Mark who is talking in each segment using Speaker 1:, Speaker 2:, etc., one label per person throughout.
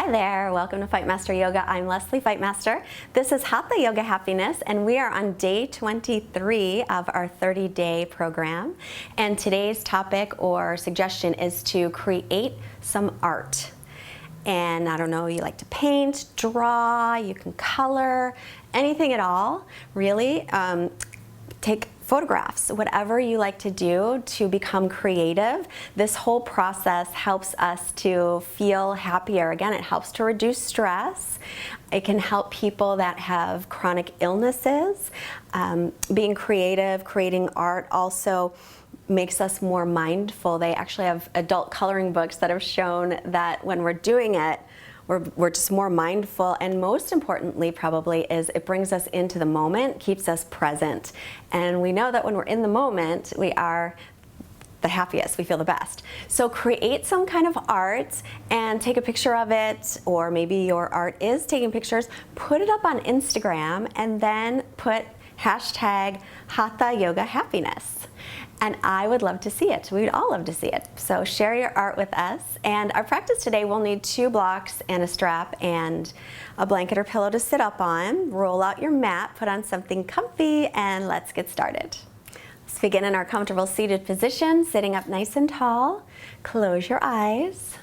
Speaker 1: Hi there, welcome to Fightmaster Yoga. I'm Lesley Fightmaster. This is Hatha Yoga Happiness, and we are on day 23 of our 30-day program. And today's topic or suggestion is to create some art. And I don't know, you like to paint, draw, you can color, anything at all, really. Take photographs, whatever you like to do to become creative. This whole process helps us to feel happier. Again, it helps to reduce stress. It can help people that have chronic illnesses. Being creative, creating art also makes us more mindful. They actually have adult coloring books that have shown that when we're doing it, we're just more mindful, and most importantly probably is it brings us into the moment, keeps us present. And we know that when we're in the moment, we are the happiest, we feel the best. So create some kind of art and take a picture of it, or maybe your art is taking pictures, put it up on Instagram and then put hashtag Hatha Yoga Happiness. And I would love to see it. We'd all love to see it. So share your art with us. And our practice today, we'll need 2 blocks and a strap and a blanket or pillow to sit up on. Roll out your mat, put on something comfy, and let's get started. Let's begin in our comfortable seated position, sitting up nice and tall. Close your eyes.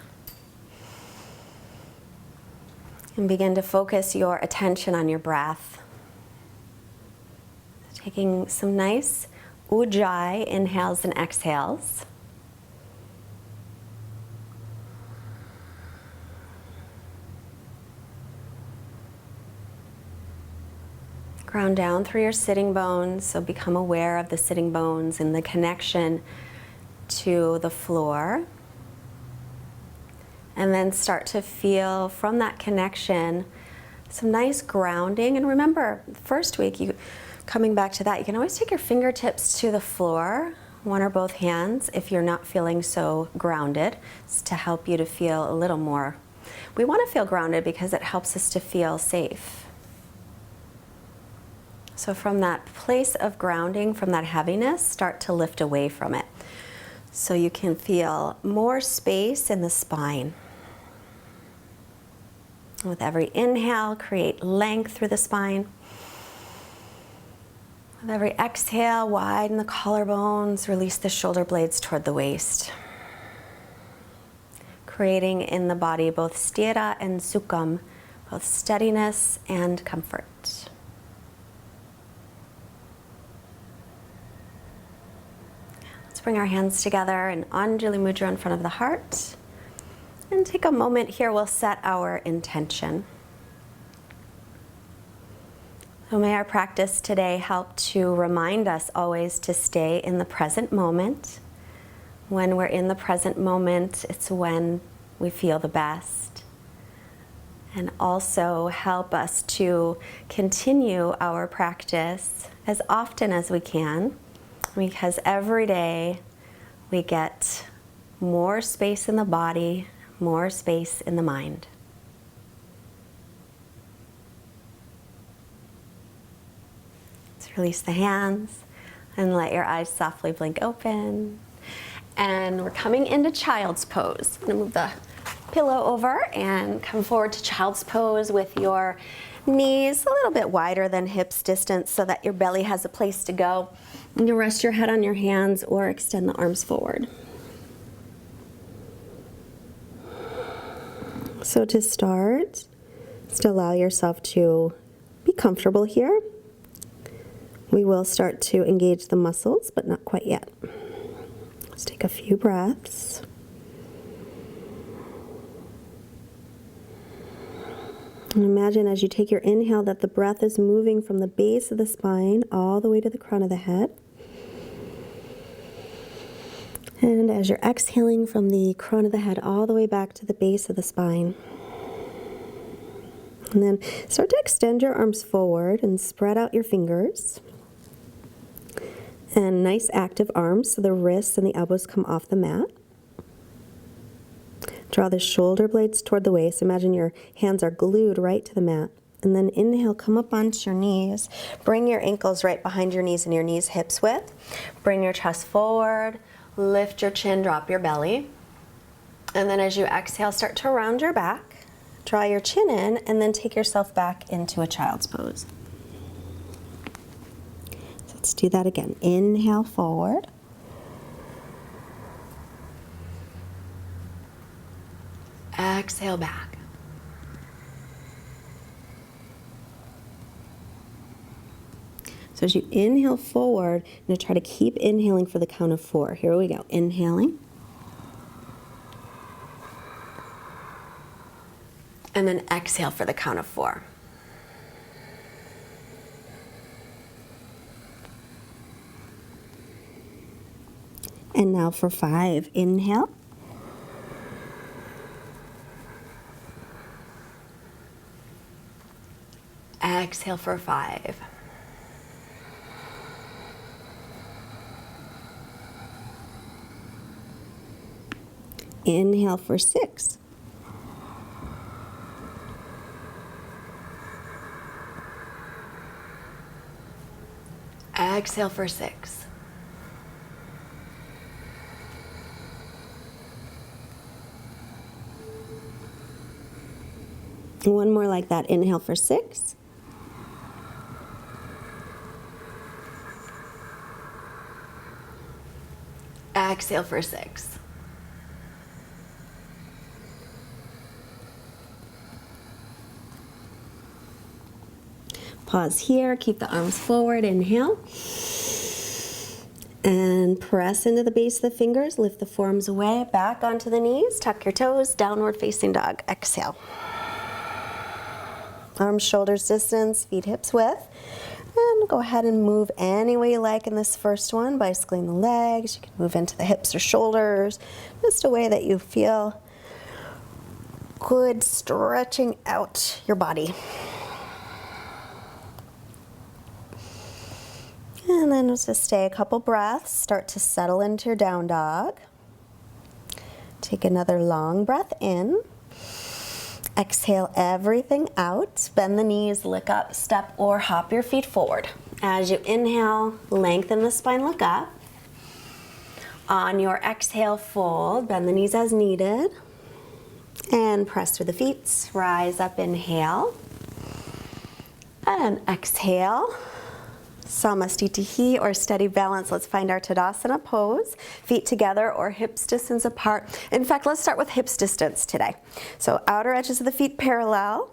Speaker 1: And begin to focus your attention on your breath. Taking some nice Ujjayi inhales and exhales. Ground down through your sitting bones, so become aware of the sitting bones and the connection to the floor. And then start to feel from that connection some nice grounding. And remember, first week, coming back to that, you can always take your fingertips to the floor, one or both hands, if you're not feeling so grounded. It's to help you to feel a little more. We want to feel grounded because it helps us to feel safe. So from that place of grounding, from that heaviness, start to lift away from it. So you can feel more space in the spine. With every inhale, create length through the spine. With every exhale, widen the collarbones, release the shoulder blades toward the waist. Creating in the body both sthira and sukham, both steadiness and comfort. Let's bring our hands together in Anjali Mudra in front of the heart. And take a moment here, we'll set our intention. So may our practice today help to remind us always to stay in the present moment. When we're in the present moment, it's when we feel the best. And also help us to continue our practice as often as we can, because every day we get more space in the body, more space in the mind. Release the hands and let your eyes softly blink open. And we're coming into child's pose. I'm gonna move the pillow over and come forward to child's pose with your knees a little bit wider than hips distance so that your belly has a place to go. And you rest your head on your hands or extend the arms forward. So to start, just allow yourself to be comfortable here. We will start to engage the muscles, but not quite yet. Let's take a few breaths. And imagine as you take your inhale that the breath is moving from the base of the spine all the way to the crown of the head. And as you're exhaling from the crown of the head all the way back to the base of the spine. And then start to extend your arms forward and spread out your fingers. And nice active arms so the wrists and the elbows come off the mat. Draw the shoulder blades toward the waist. Imagine your hands are glued right to the mat. And then inhale, come up onto your knees. Bring your ankles right behind your knees and your knees hips width. Bring your chest forward. Lift your chin, drop your belly. And then as you exhale, start to round your back. Draw your chin in and then take yourself back into a child's pose. So let's do that again. Inhale forward. Exhale back. So as you inhale forward, I'm going to try to keep inhaling for the count of 4. Here we go. Inhaling. And then exhale for the count of 4. And now for 5. Inhale. Exhale for 5. Inhale for 6. Exhale for 6. One more like that. Inhale for 6. Exhale for 6. Pause here, keep the arms forward, inhale. And press into the base of the fingers, lift the forearms away, back onto the knees, tuck your toes, downward facing dog, exhale. Arms, shoulders distance, feet, hips width. And go ahead and move any way you like in this first one, bicycling the legs. You can move into the hips or shoulders, just a way that you feel good, stretching out your body. And then just stay a couple breaths, start to settle into your down dog. Take another long breath in. Exhale everything out. Bend the knees, look up, step or hop your feet forward. As you inhale, lengthen the spine, look up. On your exhale, fold, bend the knees as needed. And press through the feet, rise up, inhale. And exhale. Samastitihi, or steady balance. Let's find our Tadasana Pose. Feet together or hips distance apart. In fact, let's start with hips distance today. So outer edges of the feet parallel.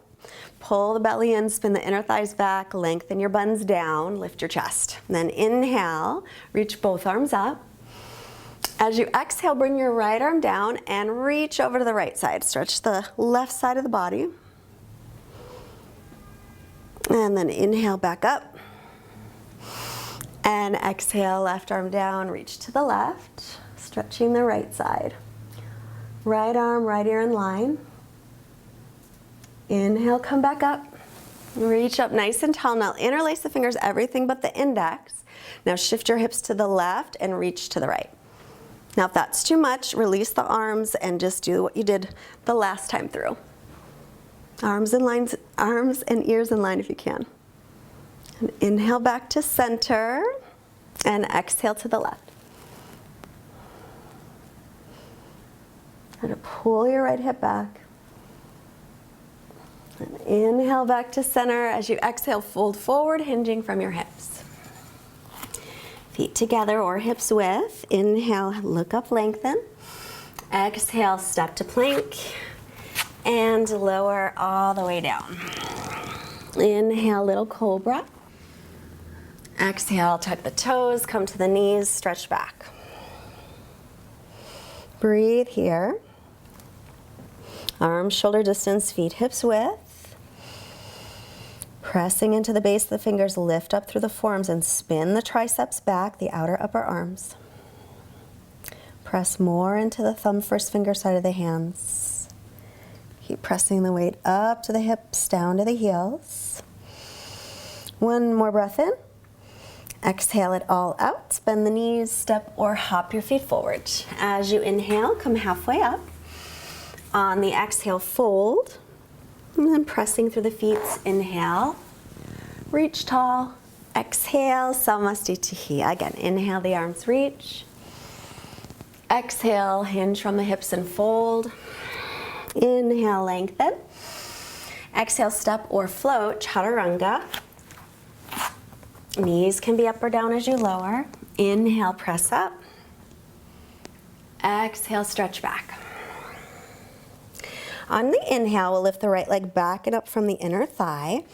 Speaker 1: Pull the belly in, spin the inner thighs back, lengthen your buns down, lift your chest. And then inhale, reach both arms up. As you exhale, bring your right arm down and reach over to the right side. Stretch the left side of the body. And then inhale back up. And exhale, left arm down, reach to the left, stretching the right side. Right arm, right ear in line. Inhale, come back up. Reach up nice and tall. Now interlace the fingers, everything but the index. Now shift your hips to the left and reach to the right. Now if that's too much, release the arms and just do what you did the last time through. Arms and lines, arms and ears in line if you can. And inhale back to center and exhale to the left. And pull your right hip back. And inhale back to center. As you exhale, fold forward, hinging from your hips. Feet together or hips width. Inhale, look up, lengthen. Exhale, step to plank. And lower all the way down. Inhale, little cobra. Exhale, tuck the toes, come to the knees, stretch back. Breathe here. Arms, shoulder distance, feet, hips width. Pressing into the base of the fingers, lift up through the forearms and spin the triceps back, the outer upper arms. Press more into the thumb first finger side of the hands. Keep pressing the weight up to the hips, down to the heels. One more breath in. Exhale it all out. Bend the knees, step or hop your feet forward. As you inhale, come halfway up. On the exhale, fold. And then pressing through the feet, inhale. Reach tall. Exhale, Samastitihi. Again, inhale, the arms reach. Exhale, hinge from the hips and fold. Inhale, lengthen. Exhale, step or float, chaturanga. Knees can be up or down as you lower. Inhale, press up. Exhale, stretch back. On the inhale, we'll lift the right leg back and up from the inner thigh.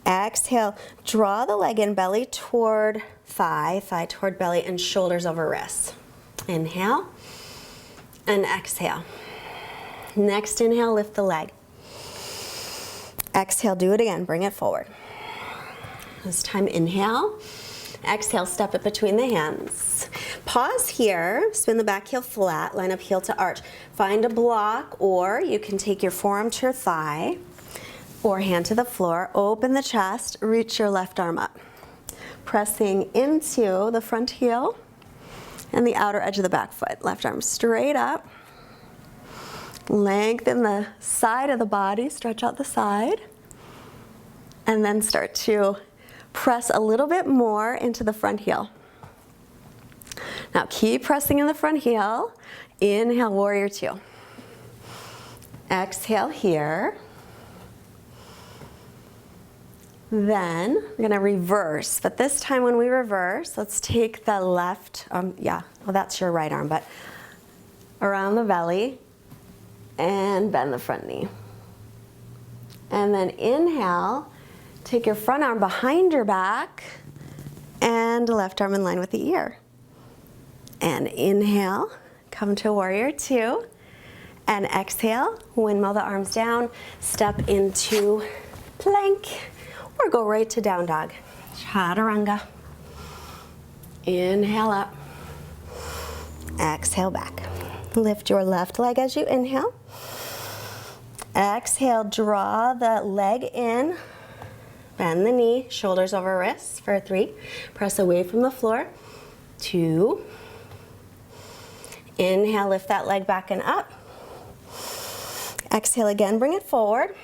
Speaker 1: Exhale, draw the leg in, belly toward thigh, thigh toward belly, and shoulders over wrists. Inhale and exhale. Next inhale, lift the leg. Exhale, do it again, bring it forward. This time inhale. Exhale, step it between the hands. Pause here, spin the back heel flat, line up heel to arch. Find a block, or you can take your forearm to your thigh or hand to the floor. Open the chest, reach your left arm up. Pressing into the front heel and the outer edge of the back foot. Left arm straight up. Lengthen the side of the body, stretch out the side. And then start to press a little bit more into the front heel. Now keep pressing in the front heel. Inhale, warrior two. Exhale here. Then we're gonna reverse, but this time when we reverse, let's take the left, well that's your right arm, but around the belly and bend the front knee. And then inhale, take your front arm behind your back and left arm in line with the ear. And inhale, come to warrior two. And exhale, windmill the arms down, step into plank, or go right to down dog. Chaturanga. Inhale up. Exhale back. Lift your left leg as you inhale. Exhale, draw the leg in. Bend the knee, shoulders over wrists for 3. Press away from the floor. 2. Inhale, lift that leg back and up. Exhale again, bring it forward.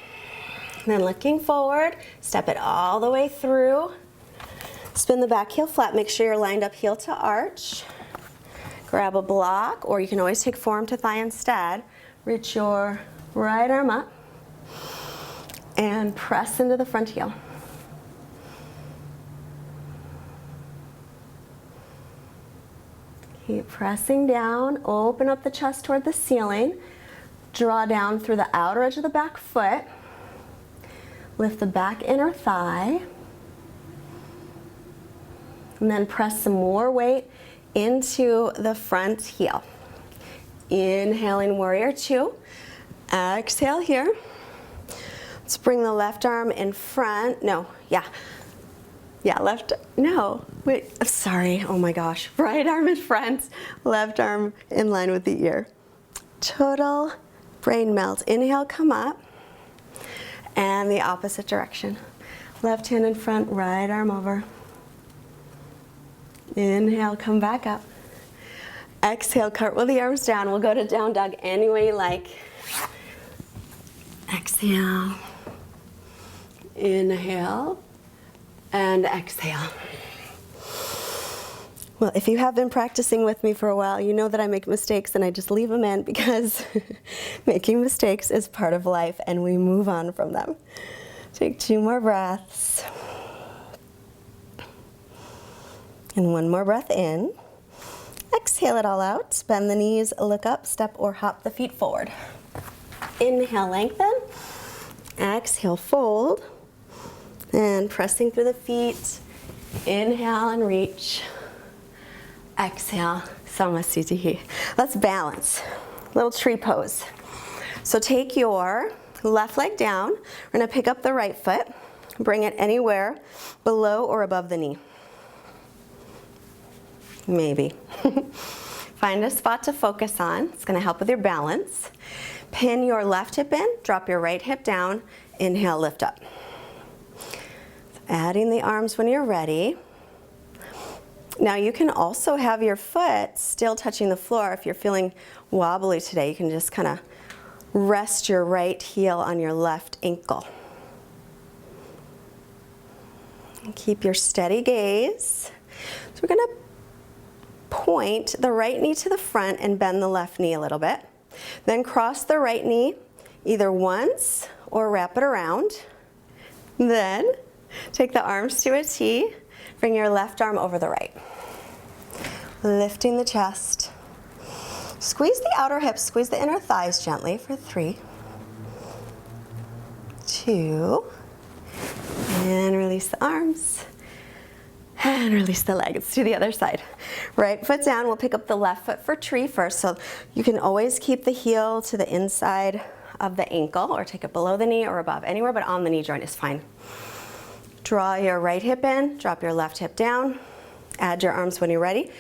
Speaker 1: Then looking forward, step it all the way through. Spin the back heel flat, make sure you're lined up heel to arch. Grab a block, or you can always take forearm to thigh instead. Reach your right arm up and press into the front heel. Keep pressing down, open up the chest toward the ceiling. Draw down through the outer edge of the back foot. Lift the back inner thigh. And then press some more weight into the front heel. Inhaling warrior two. Exhale here. Let's bring the left arm in front. Sorry, oh my gosh. Right arm in front, left arm in line with the ear. Total brain melt. Inhale, come up. And the opposite direction. Left hand in front, right arm over. Inhale, come back up. Exhale, cartwheel the arms down. We'll go to down dog any way you like. Exhale. Inhale. And exhale. Well, if you have been practicing with me for a while, you know that I make mistakes and I just leave them in because making mistakes is part of life and we move on from them. Take 2 more breaths. And 1 more breath in. Exhale it all out. Bend the knees, look up, step or hop the feet forward. Inhale, lengthen. Exhale, fold. And pressing through the feet. Inhale and reach. Exhale, Samasthiti. Let's balance. Little tree pose. So take your left leg down. We're gonna pick up the right foot. Bring it anywhere below or above the knee. Maybe. Find a spot to focus on. It's gonna help with your balance. Pin your left hip in, drop your right hip down. Inhale, lift up. Adding the arms when you're ready. Now you can also have your foot still touching the floor. If you're feeling wobbly today, you can just kind of rest your right heel on your left ankle. And keep your steady gaze. So we're gonna point the right knee to the front and bend the left knee a little bit. Then cross the right knee either once or wrap it around. Then take the arms to a T. Bring your left arm over the right. Lifting the chest. Squeeze the outer hips, squeeze the inner thighs gently for 3, 2, and release the arms. And release the leg. Let's do the other side. Right foot down. We'll pick up the left foot for tree first. So you can always keep the heel to the inside of the ankle or take it below the knee or above, anywhere but on the knee joint is fine. Draw your right hip in, drop your left hip down, add your arms when you're ready.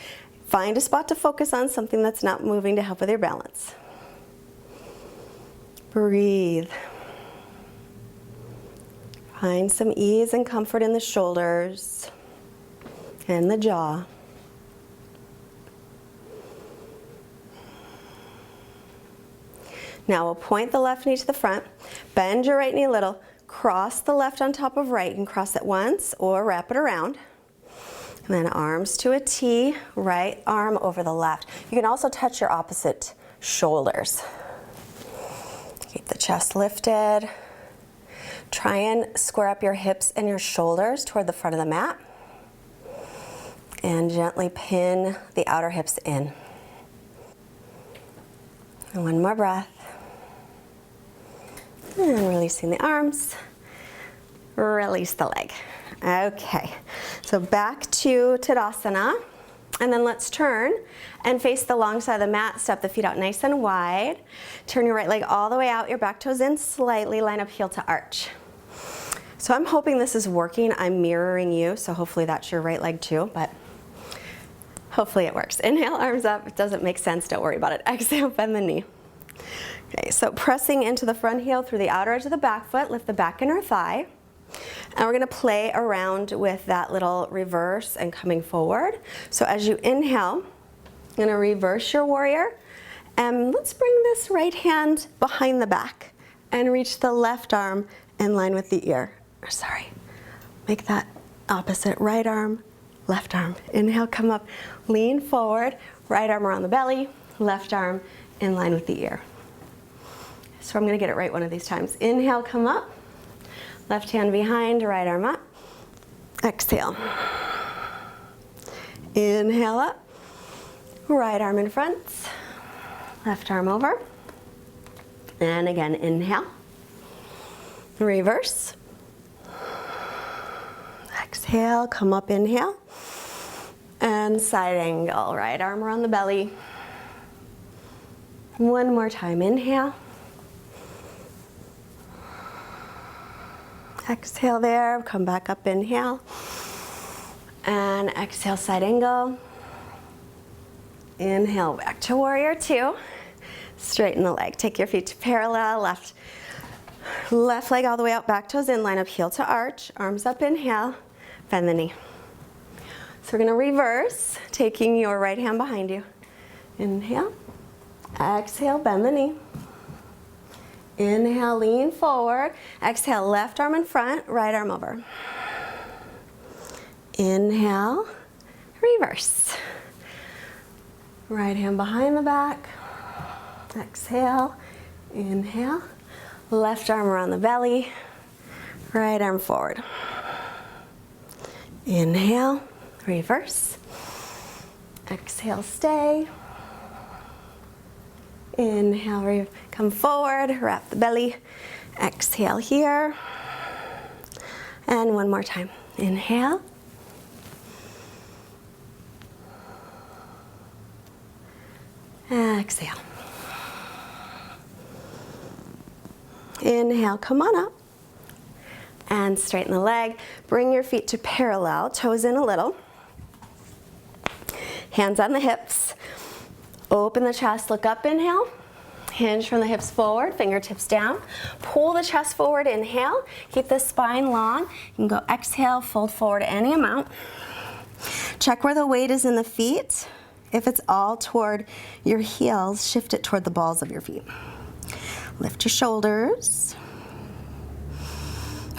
Speaker 1: Find a spot to focus on, something that's not moving to help with your balance. Breathe. Find some ease and comfort in the shoulders and the jaw. Now we'll point the left knee to the front, bend your right knee a little, cross the left on top of right. You can cross it once or wrap it around. And then arms to a T, right arm over the left. You can also touch your opposite shoulders. Keep the chest lifted. Try and square up your hips and your shoulders toward the front of the mat. And gently pin the outer hips in. And one more breath. And releasing the arms. Release the leg. Okay, so back to Tadasana, and then let's turn and face the long side of the mat. Step the feet out nice and wide. Turn your right leg all the way out, your back toes in slightly, line up heel to arch. So I'm hoping this is working. I'm mirroring you, so hopefully that's your right leg too, but hopefully it works. Inhale, arms up. If it doesn't make sense, don't worry about it. Exhale, bend the knee. Okay, so pressing into the front heel through the outer edge of the back foot, lift the back inner thigh. And we're going to play around with that little reverse and coming forward. So as you inhale, you're going to reverse your warrior. And let's bring this right hand behind the back and reach the left arm in line with the ear. Make that opposite. Right arm, left arm. Inhale, come up, lean forward. Right arm around the belly, left arm in line with the ear. So I'm going to get it right one of these times. Inhale, come up. Left hand behind, right arm up. Exhale. Inhale up. Right arm in front. Left arm over. And again, inhale. Reverse. Exhale, come up, inhale. And side angle, right arm around the belly. One more time, inhale. Exhale there, come back up, inhale. And exhale, side angle. Inhale, back to warrior two. Straighten the leg, take your feet to parallel, left leg all the way out, back toes in, line up heel to arch, arms up, inhale, bend the knee. So we're gonna reverse, taking your right hand behind you. Inhale, exhale, bend the knee. Inhale, lean forward. Exhale, left arm in front, right arm over. Inhale, reverse. Right hand behind the back. Exhale, inhale. Left arm around the belly. Right arm forward. Inhale, reverse. Exhale, stay. Inhale, come forward, wrap the belly. Exhale here. And one more time. Inhale. Exhale. Inhale, come on up. And straighten the leg. Bring your feet to parallel, toes in a little. Hands on the hips. Open the chest, look up, inhale. Hinge from the hips forward, fingertips down. Pull the chest forward, inhale. Keep the spine long. You can go exhale, fold forward any amount. Check where the weight is in the feet. If it's all toward your heels, shift it toward the balls of your feet. Lift your shoulders.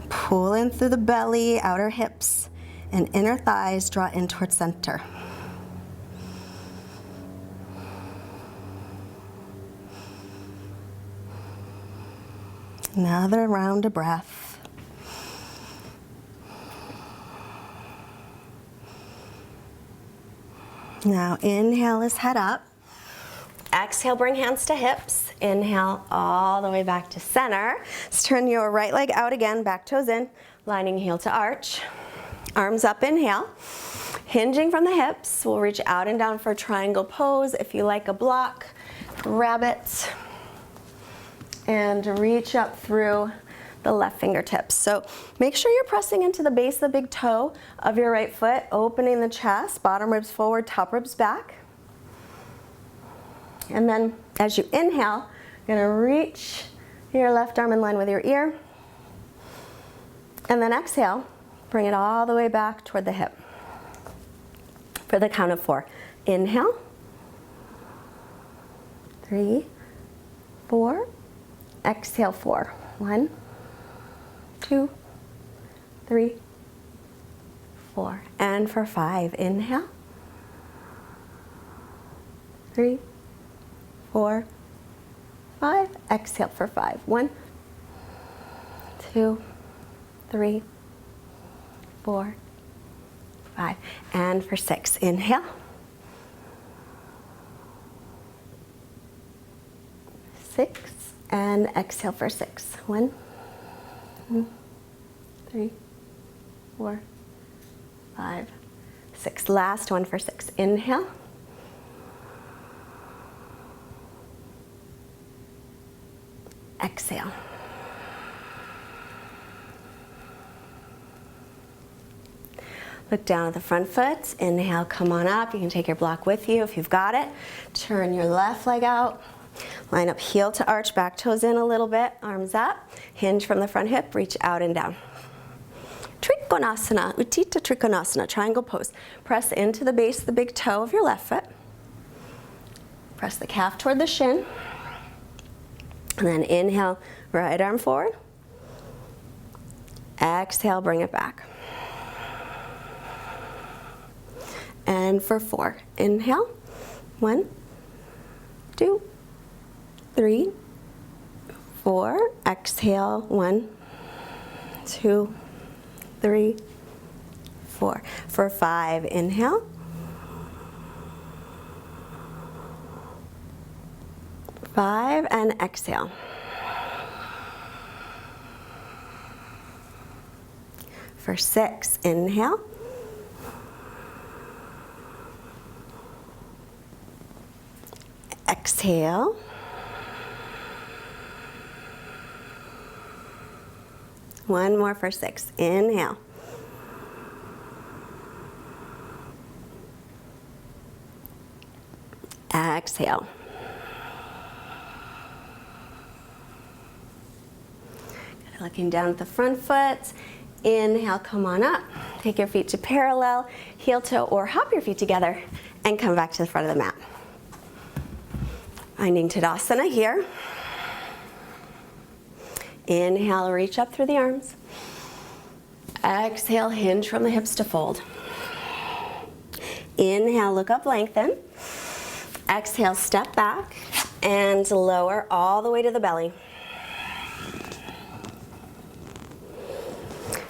Speaker 1: Pull in through the belly, outer hips, and inner thighs draw in towards center. Another round of breath. Now inhale is head up. Exhale, bring hands to hips. Inhale all the way back to center. Let's turn your right leg out again, back toes in, lining heel to arch. Arms up, inhale. Hinging from the hips, we'll reach out and down for triangle pose. If you like a block, grab it and reach up through the left fingertips. So make sure you're pressing into the base of the big toe of your right foot, opening the chest, bottom ribs forward, top ribs back. And then as you inhale, you're gonna reach your left arm in line with your ear. And then exhale, bring it all the way back toward the hip. For the count of 4. Inhale. 3, 4. Exhale, 4. 1, 2, 3, 4. And for 5, inhale. 3, 4, 5. Exhale for 5. 1, 2, 3, 4, 5. And for 6, inhale. 6. And exhale for 6. 1, 2, 3, 4, 5, 6. Last one for 6. Inhale. Exhale. Look down at the front foot. Inhale, come on up. You can take your block with you if you've got it. Turn your left leg out. Line up heel to arch, back toes in a little bit, arms up. Hinge from the front hip, reach out and down. Trikonasana, Uttita Trikonasana, triangle pose. Press into the base of the big toe of your left foot. Press the calf toward the shin. And then inhale, right arm forward. Exhale, bring it back. And for 4, inhale. 1, 2, 3, 4. Exhale. 1, 2, 3, 4. For 5, inhale. 5 and exhale. For 6, inhale. Exhale. One more for 6. Inhale. Exhale. Looking down at the front foot. Inhale, come on up. Take your feet to parallel, heel toe, or hop your feet together and come back to the front of the mat. Finding Tadasana here. Inhale, reach up through the arms. Exhale, hinge from the hips to fold. Inhale, look up, lengthen. Exhale, step back and lower all the way to the belly.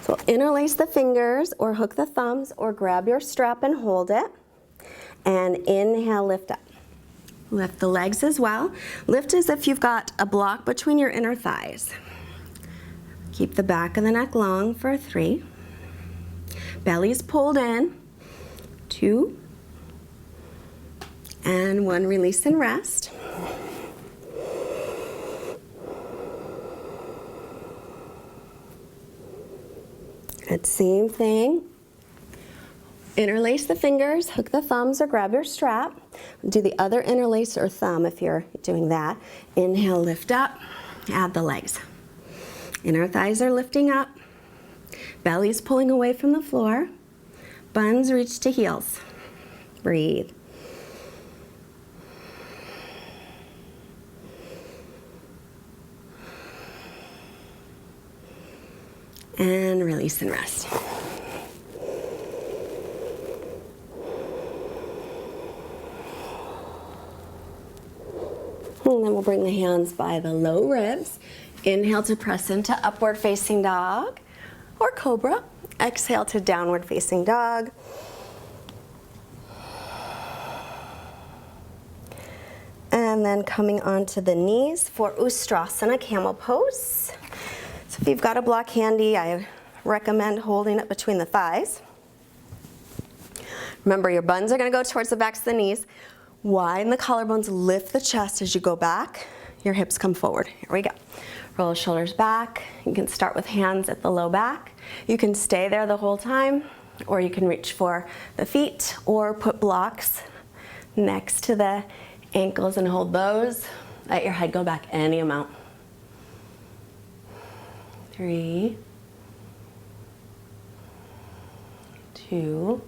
Speaker 1: So interlace the fingers or hook the thumbs or grab your strap and hold it. And inhale, lift up. Lift the legs as well. Lift as if you've got a block between your inner thighs. Keep the back of the neck long for 3. Belly's pulled in. 2. And 1, release and rest. Good, same thing. Interlace the fingers, hook the thumbs or grab your strap. Do the other interlace or thumb if you're doing that. Inhale, lift up, add the legs. Inner thighs are lifting up. Belly's pulling away from the floor. Buns reach to heels. Breathe. And release and rest. And then we'll bring the hands by the low ribs. Inhale to press into upward facing dog or cobra. Exhale to downward facing dog. And then coming onto the knees for Ustrasana, camel pose. So if you've got a block handy, I recommend holding it between the thighs. Remember, your buns are going to go towards the backs of the knees. Widen the collarbones, lift the chest as you go back. Your hips come forward. Here we go. Roll the shoulders back. You can start with hands at the low back. You can stay there the whole time, or you can reach for the feet, or put blocks next to the ankles and hold those. Let your head go back any amount. 3, 2.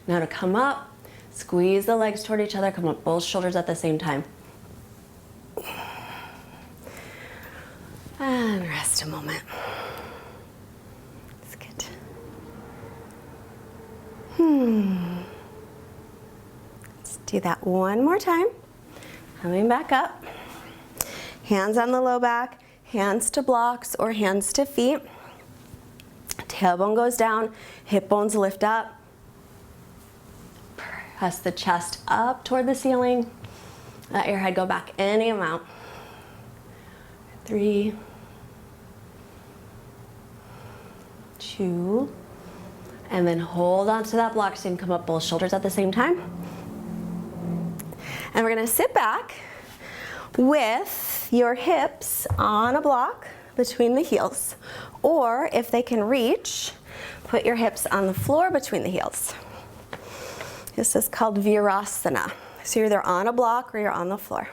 Speaker 1: Now to come up, squeeze the legs toward each other, come up both shoulders at the same time. And rest a moment. That's good. Let's do that one more time. Coming back up. Hands on the low back, hands to blocks or hands to feet. Tailbone goes down, hip bones lift up. Press the chest up toward the ceiling. Let your head go back any amount. 3, 2, and then hold on to that block so you can come up both shoulders at the same time. And we're going to sit back with your hips on a block between the heels, or if they can reach, put your hips on the floor between the heels. This is called Virasana. So you're either on a block or you're on the floor.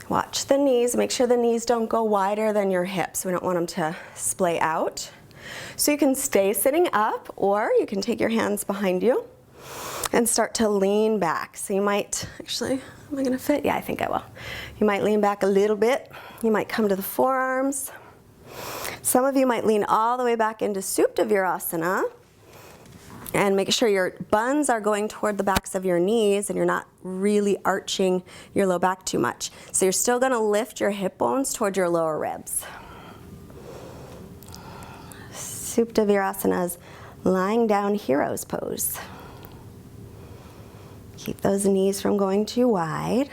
Speaker 1: Watch the knees. Make sure the knees don't go wider than your hips. We don't want them to splay out. So you can stay sitting up, or you can take your hands behind you and start to lean back. So you might, actually, am I gonna fit? Yeah, I think I will. You might lean back a little bit. You might come to the forearms. Some of you might lean all the way back into Supta Virasana. And make sure your buns are going toward the backs of your knees and you're not really arching your low back too much. So you're still going to lift your hip bones toward your lower ribs. Supta Virasana is lying down hero's pose. Keep those knees from going too wide.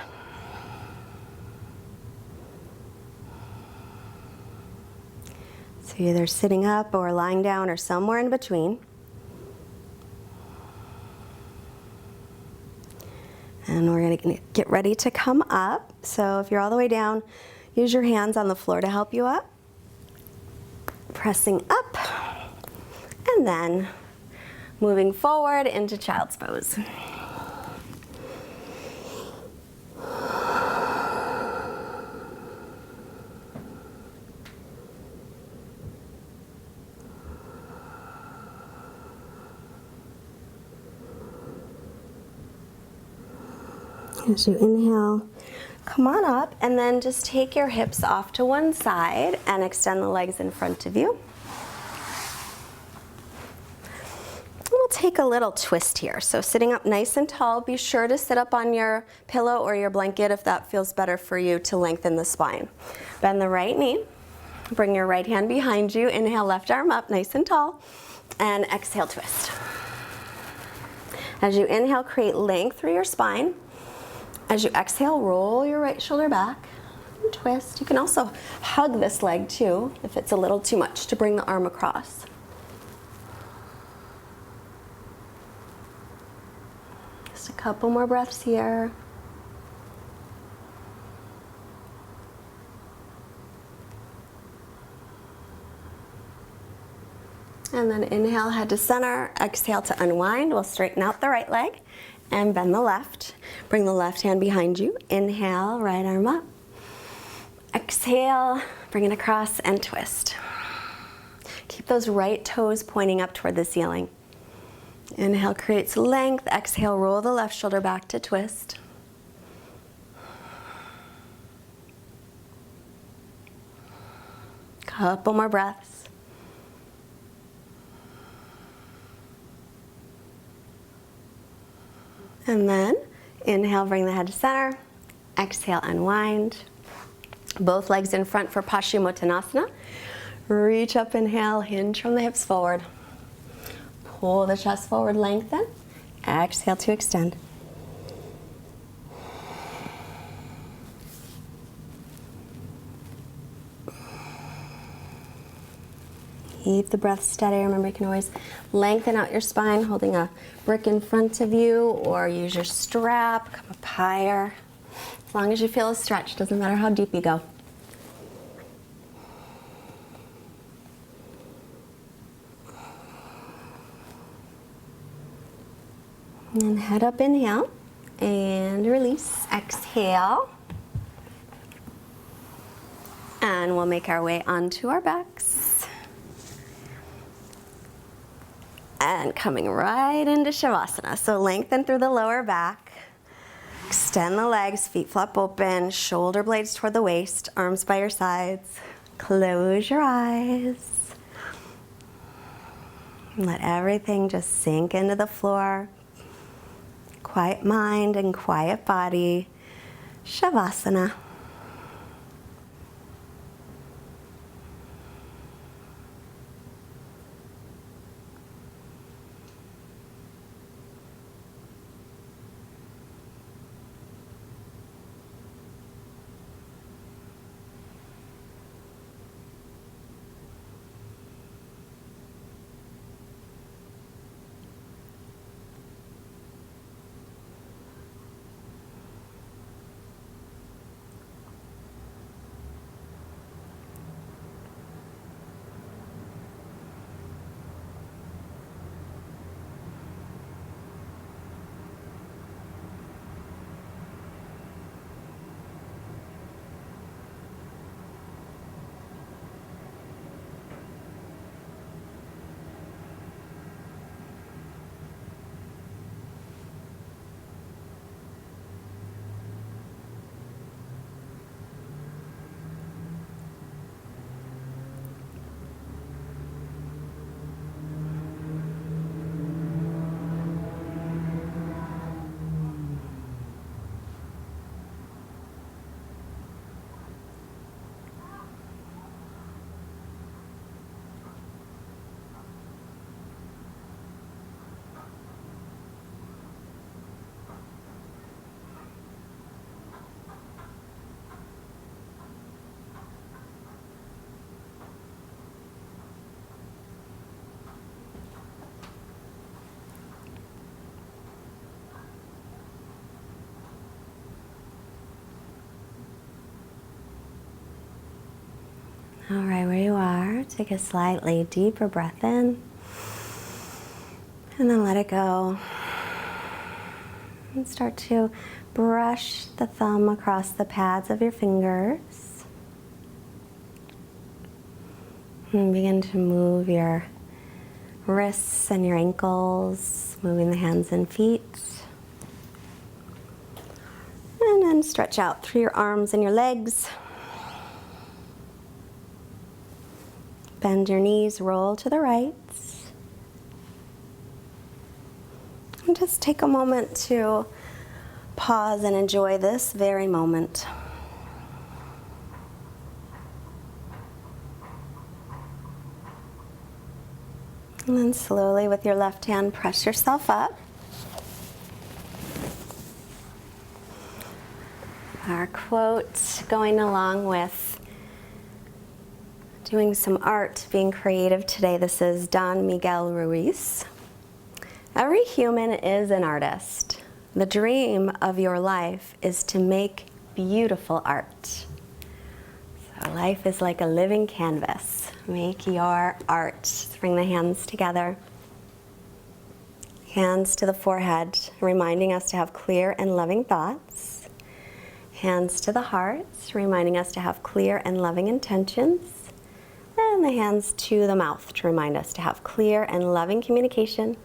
Speaker 1: So you're either sitting up or lying down or somewhere in between. And we're going to get ready to come up. So if you're all the way down, use your hands on the floor to help you up. Pressing up. And then moving forward into child's pose. As you inhale, come on up, and then just take your hips off to one side and extend the legs in front of you. We'll take a little twist here. So sitting up nice and tall, be sure to sit up on your pillow or your blanket if that feels better for you to lengthen the spine. Bend the right knee, bring your right hand behind you, inhale, left arm up, nice and tall, and exhale, twist. As you inhale, create length through your spine. As you exhale, roll your right shoulder back and twist. You can also hug this leg too if it's a little too much to bring the arm across. Just a couple more breaths here. And then inhale, head to center. Exhale to unwind. We'll straighten out the right leg and bend the left. Bring the left hand behind you. Inhale, right arm up. Exhale, bring it across and twist. Keep those right toes pointing up toward the ceiling. Inhale creates length. Exhale, roll the left shoulder back to twist. Couple more breaths. And then inhale, bring the head to center. Exhale, unwind. Both legs in front for Paschimottanasana. Reach up, inhale, hinge from the hips forward. Pull the chest forward, lengthen. Exhale to extend. Keep the breath steady. Remember, you can always lengthen out your spine, holding a brick in front of you, or use your strap, come up higher. As long as you feel a stretch, doesn't matter how deep you go. And head up, inhale, and release, exhale. And we'll make our way onto our backs. And coming right into Savasana. So lengthen through the lower back. Extend the legs, feet flop open, shoulder blades toward the waist, arms by your sides. Close your eyes. Let everything just sink into the floor. Quiet mind and quiet body. Savasana. All right, where you are, take a slightly deeper breath in, and then let it go. And start to brush the thumb across the pads of your fingers. And begin to move your wrists and your ankles, moving the hands and feet. And then stretch out through your arms and your legs. Bend your knees, roll to the right. And just take a moment to pause and enjoy this very moment. And then slowly with your left hand, press yourself up. Our quote going along with doing some art, being creative today. This is Don Miguel Ruiz. Every human is an artist. The dream of your life is to make beautiful art. So life is like a living canvas. Make your art. Just bring the hands together. Hands to the forehead, reminding us to have clear and loving thoughts. Hands to the heart, reminding us to have clear and loving intentions. And the hands to the mouth to remind us to have clear and loving communication,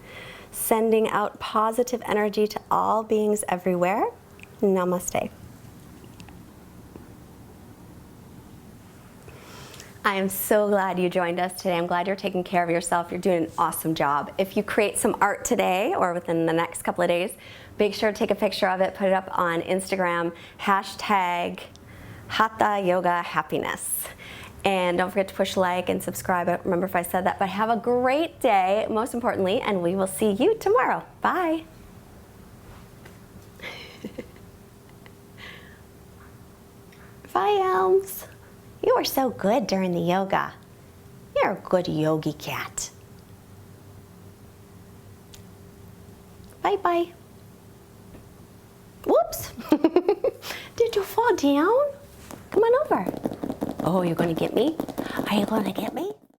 Speaker 1: sending out positive energy to all beings everywhere. Namaste. I am so glad you joined us today. I'm glad you're taking care of yourself. You're doing an awesome job. If you create some art today or within the next couple of days, make sure to take a picture of it, put it up on Instagram, hashtag Hatha Yoga Happiness. And don't forget to push like and subscribe. I don't remember if I said that, but have a great day, most importantly, and we will see you tomorrow. Bye. Bye, Elms. You were so good during the yoga. You're a good yogi cat. Bye-bye. Whoops. Did you fall down? Come on over. Oh, you're going to get me? Are you going to get me?